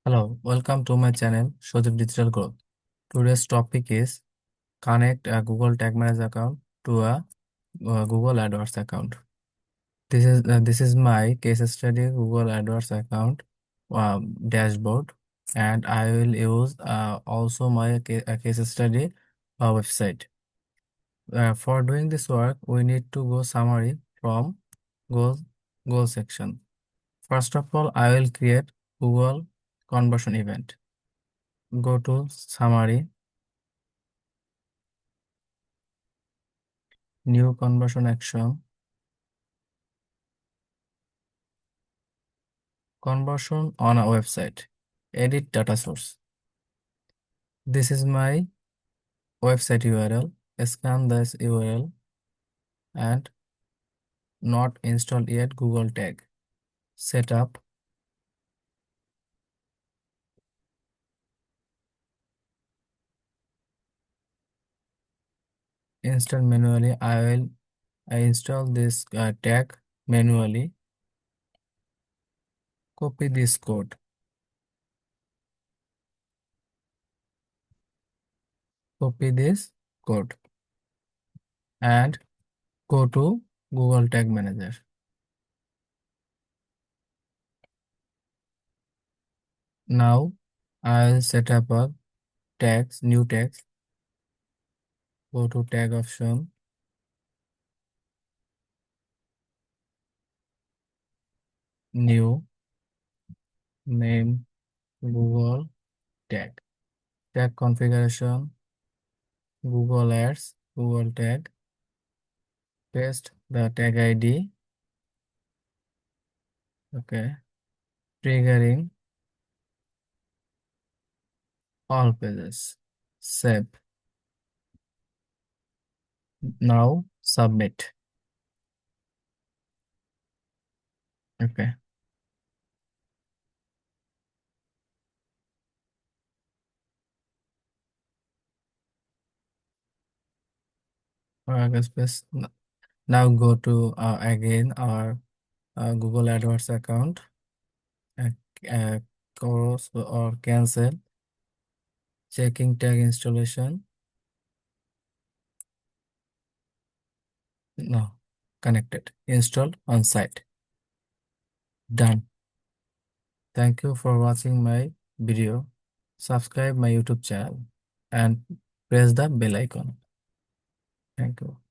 Hello, welcome to my channel, Shojib Digital Growth. Today's topic is connect a Google Tag Manager account to a Google AdWords account. This is my case study Google AdWords account dashboard, and I will use also my case study website. For doing this work, we need to go summary from goal goal section. First of all, I will create Google conversion event. Go to summary, new conversion action, conversion on a website, edit data source. This is my website URL. Scan this URL and not installed yet Google tag. Setup, install manually. I install this tag manually. Copy this code. Copy this code and go to Google Tag Manager. Now I'll set up a new tags. Go to tag option, new, name, Google tag. Tag configuration, Google Ads, Google tag. Paste the tag ID. Okay. Triggering all pages. Save. Now submit. Okay. Space. Now go to again our Google AdWords account. Uh, Close or cancel. Checking tag installation. No. Connected. Installed on site. Done. Thank you for watching my video. Subscribe my YouTube channel and press the bell icon. Thank you.